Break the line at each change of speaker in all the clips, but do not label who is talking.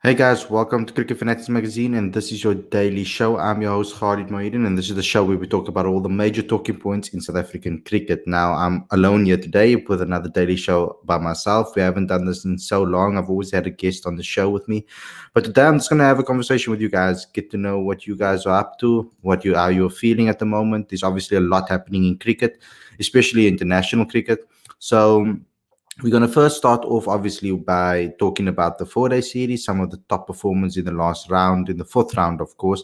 Hey guys, welcome to Cricket Fanatics Magazine, and this is your daily show. I'm your host Khalid Mohidin, and this is the show where we talk about all the major talking points in South African cricket. Now, I'm alone here today with another daily show by myself. We haven't done this in so long. I've always had a guest on the show with me, but today I'm just going to have a conversation with you guys, get to know what you guys are up to, how you're feeling at the moment. There's obviously a lot happening in cricket, especially international cricket. So we're going to first start off, obviously, by talking about the 4-day series, some of the top performers in the last round, in the fourth round, of course,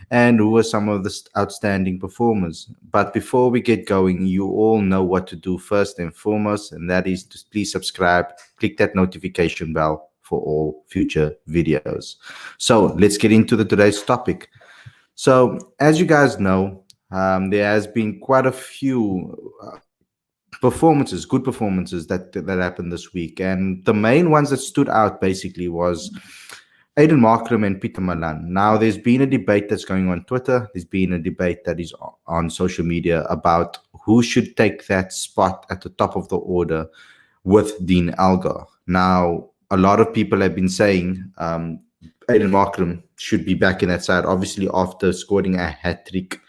and who are some of the outstanding performers. But before we get going, you all know what to do first and foremost, and that is to please subscribe, click that notification bell for all future videos. So let's get into today's topic. So, as you guys know, there has been quite a few good performances that happened this week, and the main ones that stood out basically was Aiden Markram and Peter Malan. Now, there's been a debate that's going on Twitter. There's been a debate that is on social media about who should take that spot at the top of the order with Dean Algar. Now, a lot of people have been saying Aiden Markram should be back in that side, obviously after scoring a hat trick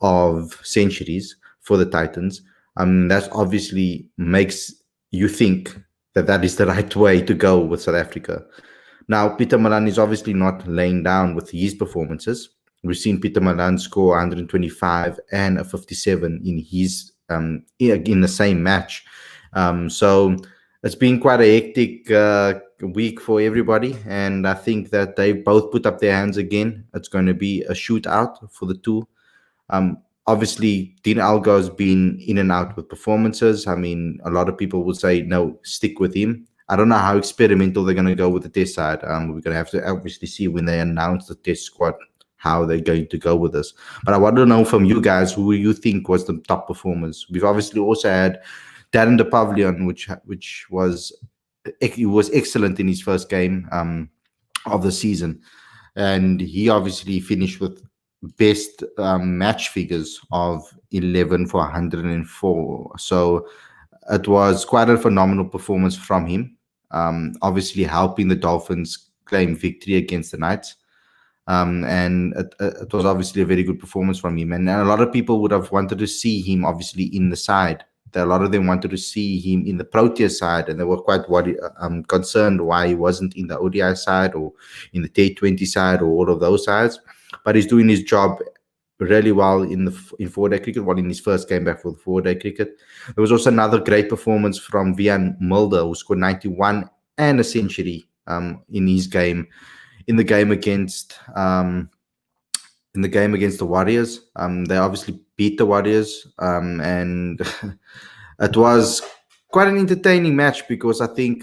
of centuries for the Titans. That obviously makes you think that that is the right way to go with South Africa. Now, Peter Malan is obviously not laying down with his performances. We've seen Peter Malan score 125 and a 57 in his in the same match. So it's been quite a hectic week for everybody, and I think that they both put up their hands again. It's going to be a shootout for the two. Obviously, Dean Algar's been in and out with performances. I mean, a lot of people would say, no, stick with him. I don't know how experimental they're going to go with the test side. We're going to have to obviously see when they announce the test squad how they're going to go with this. But I want to know from you guys who you think was the top performers. We've obviously also had Darren de Pavilion, which was excellent in his first game of the season, and he obviously finished with best match figures of 11 for 104. So it was quite a phenomenal performance from him, obviously helping the Dolphins claim victory against the Knights. And it was obviously a very good performance from him. And a lot of people would have wanted to see him, obviously, in the side. A lot of them wanted to see him in the Protea side, and they were quite concerned why he wasn't in the ODI side or in the T20 side or all of those sides. But he's doing his job really well in 4-day cricket, in his first game back for the 4-day cricket. There was also another great performance from Vian Mulder, who scored 91 and a century in his game, in the game against the Warriors. They obviously beat the Warriors, and it was quite an entertaining match because I think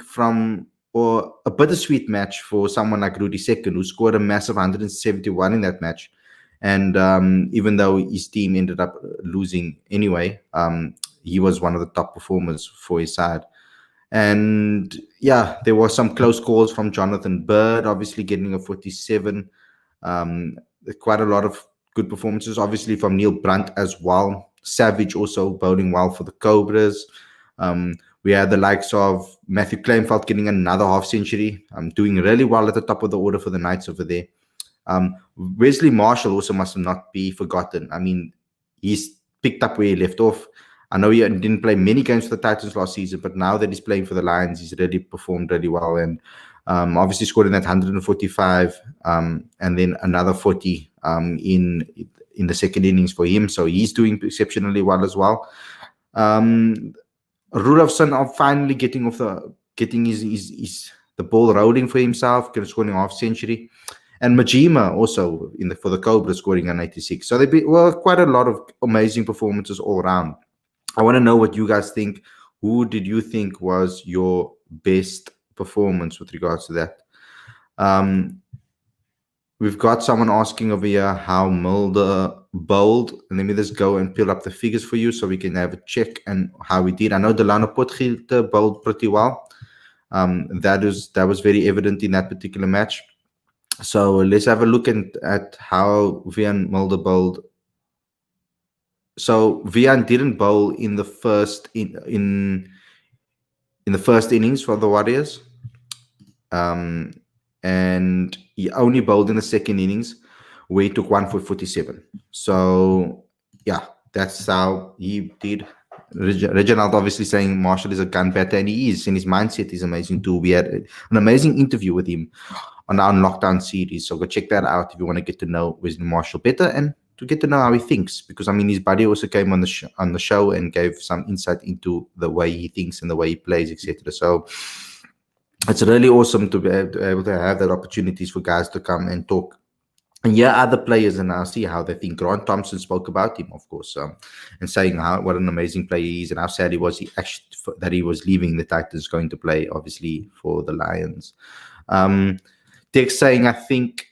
or a bittersweet match for someone like Rudy Second, who scored a massive 171 in that match. And even though his team ended up losing anyway, he was one of the top performers for his side. And yeah, there were some close calls from Jonathan Bird, obviously getting a 47. Quite a lot of good performances, obviously, from Neil Brunt as well. Savage also bowling well for the Cobras. We had the likes of Matthew Kleinveld getting another half century, doing really well at the top of the order for the Knights over there. Wesley Marshall also must not be forgotten. I mean, he's picked up where he left off. I know he didn't play many games for the Titans last season, but now that he's playing for the Lions, he's really performed really well, and obviously scored in that 145, and then another 40 in the second innings for him. So he's doing exceptionally well as well. Rudolphson finally getting his the ball rolling for himself, scoring a half century. And Majima also for the Cobra scoring an 86. So there were quite a lot of amazing performances all around. I want to know what you guys think. Who did you think was your best performance with regards to that? We've got someone asking over here how Mulder bowled. And let me just go and pull up the figures for you so we can have a check and how we did. I know Delano Potgieter bowled pretty well. That was very evident in that particular match. So let's have a look at how Vian Mulder bowled. So Vian didn't bowl in the first in the first innings for the Warriors. and he only bowled in the second innings where he took one for 47. So, yeah, that's how he did. Reginald obviously saying Marshall is a gun batter, and he is, and his mindset is amazing too. We had an amazing interview with him on our lockdown series, so go check that out if you want to get to know Wesley Marshall better and to get to know how he thinks. Because I mean, his buddy also came on the show and gave some insight into the way he thinks and the way he plays, etc. So it's really awesome to be able to have that opportunities for guys to come and talk and yeah, other players, and I'll see how they think. Grant Thompson spoke about him, of course, and saying what an amazing player he is, and how sad he was that he was leaving the Titans, going to play obviously for the Lions. Tex saying, I think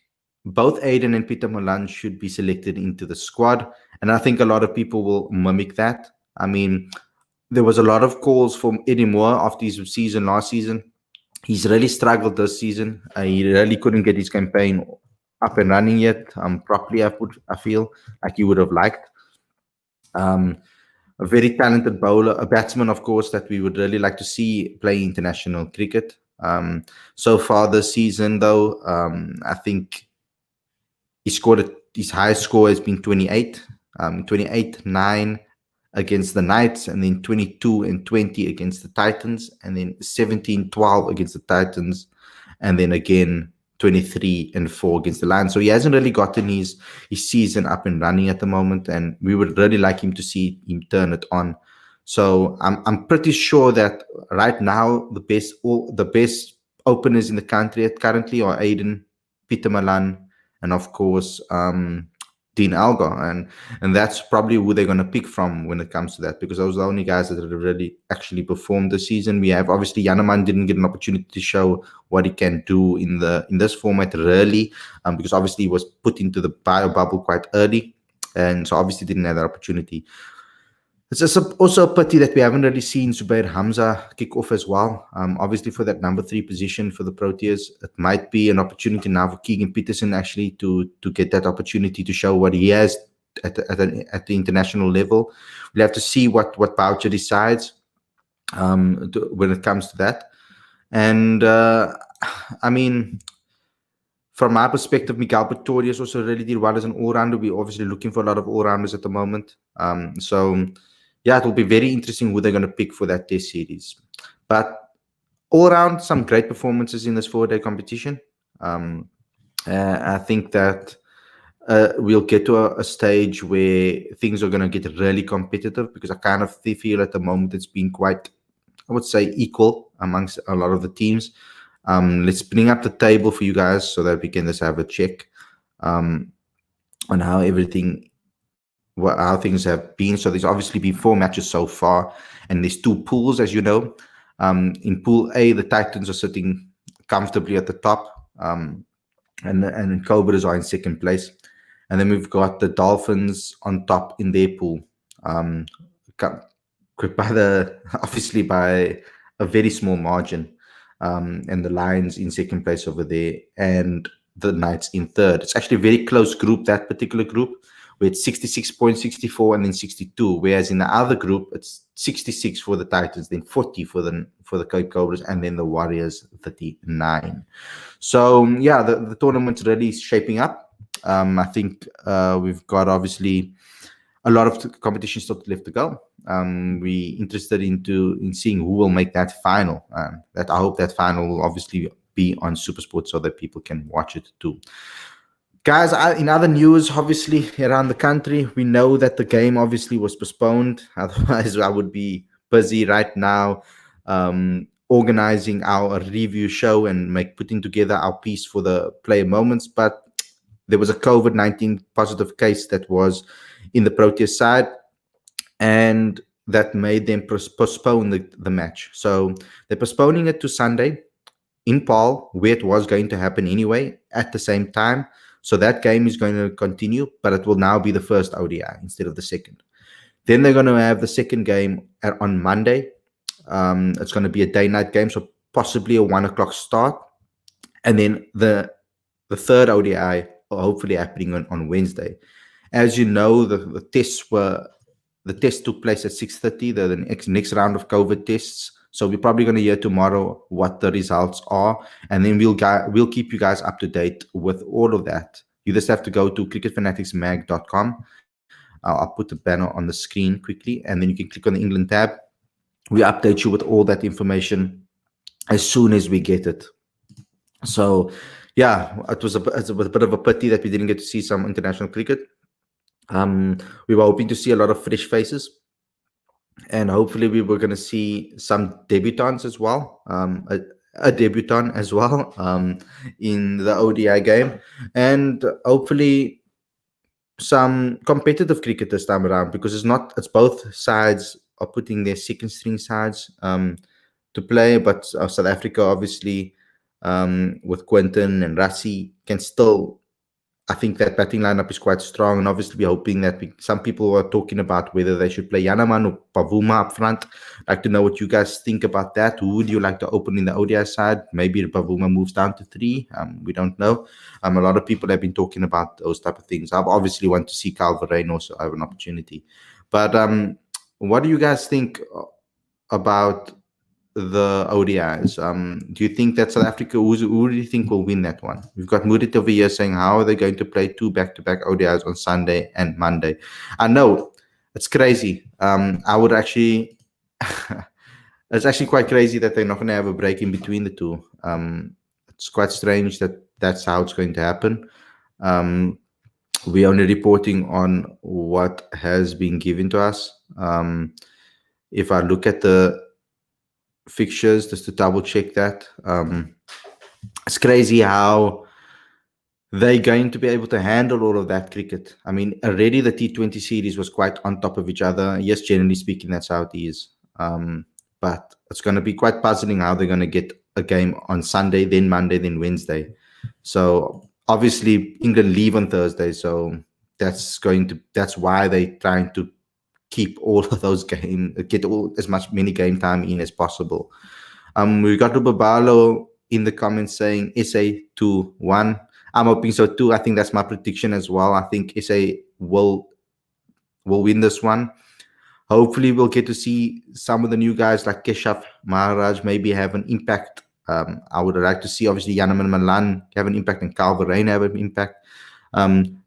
both Aiden and Peter Malan should be selected into the squad, and I think a lot of people will mimic that. I mean, there was a lot of calls from Eddie Moore after his season last season. He's really struggled this season. He really couldn't get his campaign up and running yet properly. I feel like he would have liked. A very talented bowler, a batsman, of course, that we would really like to see play international cricket. So far this season, though, I think his highest score has been 28, 28-9 against the Knights, and then 22 and 20 against the Titans, and then 17-12 against the Titans, and then again 23 and 4 against the Lions. So he hasn't really gotten his season up and running at the moment, and we would really like him to see him turn it on. So I'm pretty sure that right now the best openers in the country currently are Aiden, Peter Malan, and of course Dean Algar, and that's probably who they're going to pick from when it comes to that, because those are the only guys that have really actually performed this season. We have obviously Yanaman didn't get an opportunity to show what he can do in this format really, because obviously he was put into the bio bubble quite early, and so obviously didn't have that opportunity. It's just also a pity that we haven't really seen Zubair Hamza kick off as well. Obviously, for that number 3 position for the Proteas, it might be an opportunity now for Keegan Peterson actually to get that opportunity to show what he has at the international level. We'll have to see what Boucher decides when it comes to that. And I mean, from my perspective, Miguel Pretorius also really did well as an all-rounder. We're obviously looking for a lot of all-rounders at the moment. So yeah, it will be very interesting who they're going to pick for that test series. But all around, some great performances in this 4-day competition. I think that we'll get to a stage where things are going to get really competitive, because I kind of feel at the moment it's been quite, I would say, equal amongst a lot of the teams. Let's bring up the table for you guys so that we can just have a check on how how things have been. So there's obviously been 4 matches so far, and there's 2 pools, as you know. In Pool A, the Titans are sitting comfortably at the top, and Cobras are in second place. And then we've got the Dolphins on top in their pool, obviously by a very small margin, and the Lions in second place over there, and the Knights in third. It's actually a very close group, that particular group, with 66.64 and then 62, whereas in the other group it's 66 for the Titans, then 40 for the Cape Cobras, and then the Warriors 39. So yeah, the tournament's really shaping up. I think we've got obviously a lot of competition still left to go. We're interested in seeing who will make that final. I hope that final will obviously be on SuperSport so that people can watch it too. Guys, in other news, obviously, around the country, we know that the game obviously was postponed. Otherwise, I would be busy right now organizing our review show and putting together our piece for the player moments. But there was a COVID-19 positive case that was in the Proteas side, and that made them postpone the match. So they're postponing it to Sunday in Paarl, where it was going to happen anyway, at the same time. So that game is going to continue, but it will now be the first ODI instead of the second. Then they're going to have the second game on Monday. It's going to be a day-night game, so possibly a 1:00 start. And then the third ODI hopefully happening on Wednesday. As you know, the tests took place at 6:30. The next round of COVID tests So we're probably going to hear tomorrow what the results are, and then we'll keep you guys up to date with all of that. You just have to go to cricketfanaticsmag.com. I'll put the banner on the screen quickly, and then you can click on the England tab. We update you with all that information as soon as we get it. So, yeah, it's a bit of a pity that we didn't get to see some international cricket. We were hoping to see a lot of fresh faces, and hopefully we were going to see some debutants as well, a debutant as well in the ODI game, and hopefully some competitive cricket this time around, because it's both sides are putting their second string sides to play, but South Africa obviously with Quinton and Rassie can still. I think that batting lineup is quite strong, and obviously we're hoping that some people are talking about whether they should play Yanaman or Pavuma up front. I'd like to know what you guys think about that. Who would you like to open in the ODI side? Maybe Pavuma moves down to 3. We don't know. A lot of people have been talking about those type of things. I obviously want to see Calvert also have an opportunity. But what do you guys think about the ODIs? Do you think that South Africa, who do you think will win that one? We've got Mudit over here saying, how are they going to play 2 back-to-back ODIs on Sunday and Monday? I know, it's crazy. I would actually, it's actually quite crazy that they're not going to have a break in between the two. It's quite strange that that's how it's going to happen. We're only reporting on what has been given to us. If I look at the fixtures, just to double check that, it's crazy how they're going to be able to handle all of that cricket. I mean, already the T20 series was quite on top of each other. Yes, generally speaking, that's how it is. But it's going to be quite puzzling how they're going to get a game on Sunday, then Monday, then Wednesday. So obviously England leave on Thursday, so that's why they're trying to keep all of those games, get many game time in as possible. We got Rubabalo in the comments saying SA 2-1. I'm hoping so too. I think that's my prediction as well. I think SA will win this one. Hopefully we'll get to see some of the new guys like Keshav Maharaj maybe have an impact. I would like to see obviously Yanaman Malan have an impact and Calvert have an impact.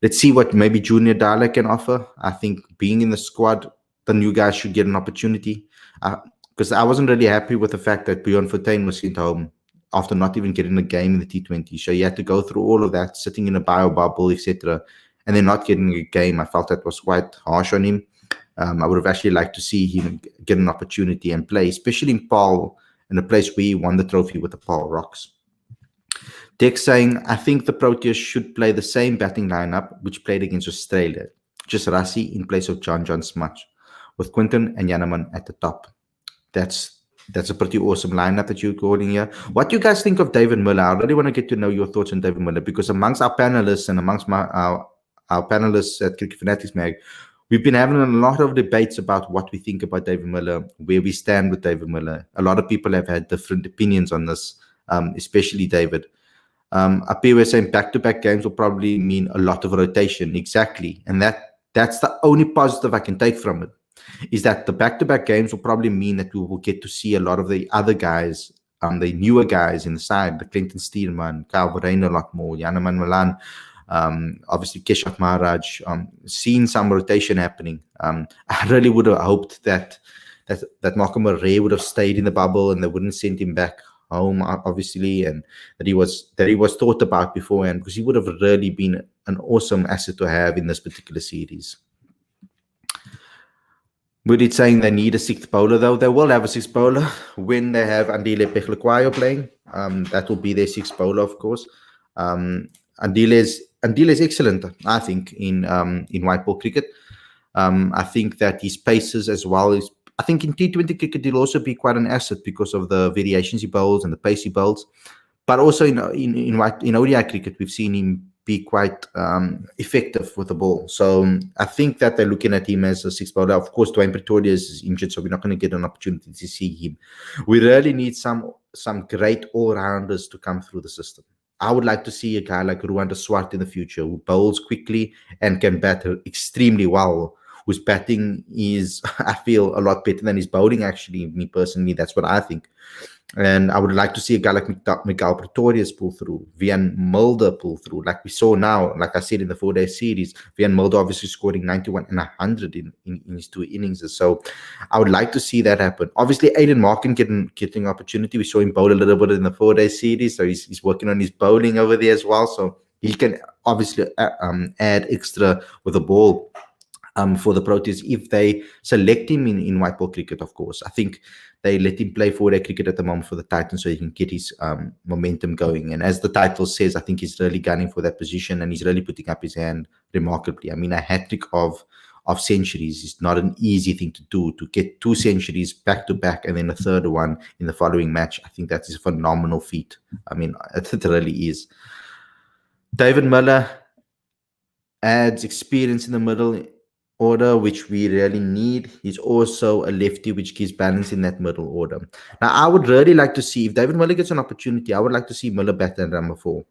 Let's see what maybe Junior Dala can offer. I think being in the squad, the new guys should get an opportunity. Because I wasn't really happy with the fact that Bjorn Fortuin was sent home after not even getting a game in the T20. So he had to go through all of that, sitting in a bio bubble, etc., and then not getting a game. I felt that was quite harsh on him. I would have actually liked to see him get an opportunity and play, especially in Paul, in a place where he won the trophy with the Paul Rocks. Dex saying, I think the Proteas should play the same batting lineup which played against Australia, just Rassie in place of John Smudge, with Quinton and Yanaman at the top. That's a pretty awesome lineup that you're calling here. What do you guys think of David Miller? I really want to get to know your thoughts on David Miller, because amongst our panelists and amongst our panelists at Cricket Fanatics Mag, we've been having a lot of debates about what we think about David Miller, where we stand with David Miller. A lot of people have had different opinions on this, especially David. Up here we're saying back-to-back games will probably mean a lot of rotation. Exactly. And that's the only positive I can take from it, is that the back-to-back games will probably mean that we will get to see a lot of the other guys, the newer guys in the side, the Clinton Steelman, Calvert a lot more, Yanaman Malan, obviously Keshav Maharaj, seeing some rotation happening. I really would have hoped that Markram would have stayed in the bubble and they wouldn't send him back home, obviously, and that he was thought about beforehand, because he would have really been an awesome asset to have in this particular series. Mudit saying they need a sixth bowler, though. They will have a sixth bowler when they have Andile Pechlekwayo playing. That will be their sixth bowler, of course. Andile is excellent, I think, in white ball cricket. I think that his paces as well is. I think in T20 cricket he'll also be quite an asset because of the variations he bowls and the pace he bowls. But also in ODI cricket, we've seen him be quite effective with the ball. So I think that they're looking at him as a sixth bowler. Of course, Dwayne Pretoria is injured, so we're not going to get an opportunity to see him. We really need some great all-rounders to come through the system. I would like to see a guy like Ruanda Swart in the future, who bowls quickly and can bat extremely well, whose batting is, I feel, a lot better than his bowling, actually. Me personally, that's what I think. And I would like to see a guy like Miguel Pretorius pull through, Vian Mulder pull through, like we saw now, like I said in the 4-day series. Vian Mulder obviously scoring 91 and 100 in his 2 innings. So I would like to see that happen. Obviously, Aiden Markin getting opportunity. We saw him bowl a little bit in the 4-day series, so he's working on his bowling over there as well. So he can obviously add extra with the ball. For the Proteas, if they select him in white ball cricket, of course. I think they let him play 4-day cricket at the moment for the Titans so he can get his momentum going. And as the title says, I think he's really gunning for that position and he's really putting up his hand remarkably. I mean, a hat-trick of centuries is not an easy thing to do. To get 2 centuries back to back and then a third one in the following match, I think that is a phenomenal feat. I mean, it really is. David Miller adds experience in the middle order, which we really need. He's also a lefty, which gives balance in that middle order. Now, I would really like to see, if David Miller gets an opportunity, I would like to see Miller bat at number 4,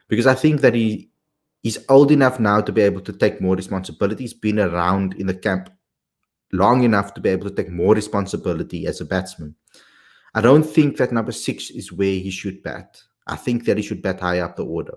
because I think that he's old enough now to be able to take more responsibility. He's been around in the camp long enough to be able to take more responsibility as a batsman. I don't think that number 6 is where he should bat. I think that he should bat high up the order.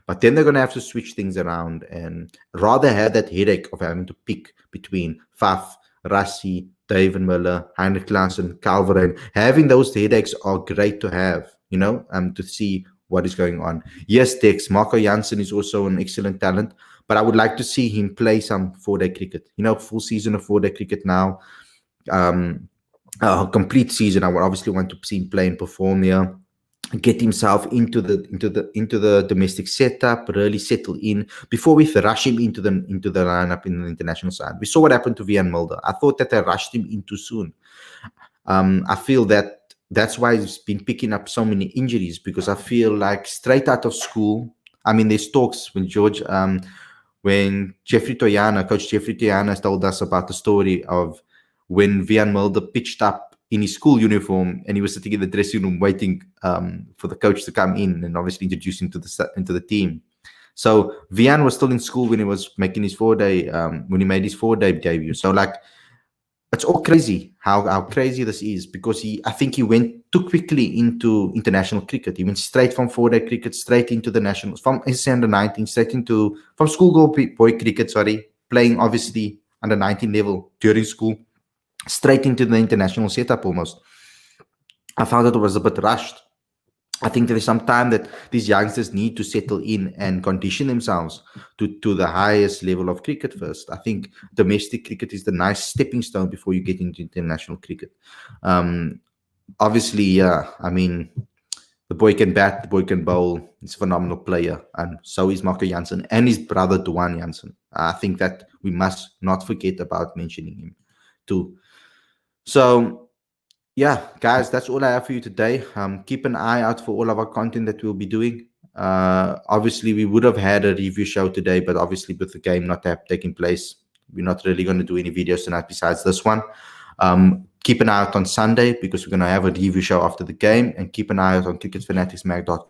But then they're going to have to switch things around and rather have that headache of having to pick between Faf, Rassi, David Miller, Heinrich Klaassen, Calveren. Having those headaches are great to have, to see what is going on. Yes, Dex, Marco Jansen is also an excellent talent, but I would like to see him play some 4-day cricket. Full season of 4-day cricket now. A complete season. I would obviously want to see him play and perform here. Get himself into the domestic setup, really settle in before we rush him into the lineup in the international side. We saw what happened to Vian Mulder. I thought that they rushed him in too soon. I feel that's why he's been picking up so many injuries, because I feel like straight out of school, I mean, there's talks when George, when Jeffrey Toyana, Coach Jeffrey Toyana told us about the story of when Vian Mulder pitched up in his school uniform and he was sitting in the dressing room waiting for the coach to come in and obviously introduce him into the team. So Vian was still in school when he was making his 4-day, when he made his 4-day debut. So like, it's all crazy how crazy this is, because I think he went too quickly into international cricket. He went straight from 4-day cricket straight into the nationals, from under 19 straight into from school boy cricket, playing obviously under 19 level during school, straight into the international setup almost. I found that it was a bit rushed. I think there is some time that these youngsters need to settle in and condition themselves to the highest level of cricket first. I think domestic cricket is the nice stepping stone before you get into international cricket. Obviously, yeah, I mean, the boy can bat, the boy can bowl. He's a phenomenal player. And so is Marco Jansen and his brother, Duan Jansen. I think that we must not forget about mentioning him too. So, yeah, guys, that's all I have for you today. Keep an eye out for all of our content that we'll be doing. Obviously, we would have had a review show today, but obviously with the game not taking place, we're not really going to do any videos tonight besides this one. Keep an eye out on Sunday, because we're going to have a review show after the game, and keep an eye out on cricketfanaticsmag.com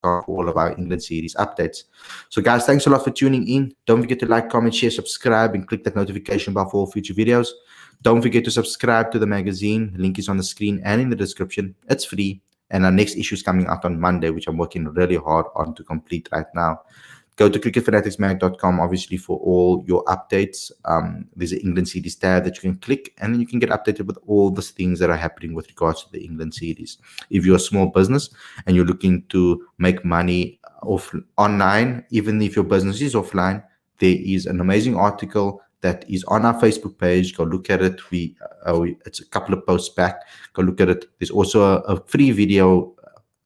for all of our England series updates. So guys, thanks a lot for tuning in. Don't forget to like, comment, share, subscribe, and click that notification bell for all future videos. Don't forget to subscribe to the magazine. The link is on the screen and in the description. It's free. And our next issue is coming out on Monday, which I'm working really hard on to complete right now. Go to cricketfanaticsmag.com, obviously, for all your updates. There's an England series tab that you can click, and then you can get updated with all the things that are happening with regards to the England series. If you're a small business and you're looking to make money online, even if your business is offline, there is an amazing article that is on our Facebook page. Go look at it. It's a couple of posts back. Go look at it. There's also a free video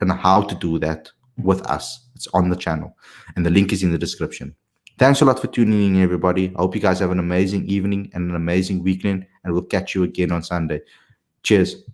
on how to do that with us. It's on the channel, and the link is in the description. Thanks a lot for tuning in, everybody. I hope you guys have an amazing evening and an amazing weekend, and we'll catch you again on Sunday. Cheers.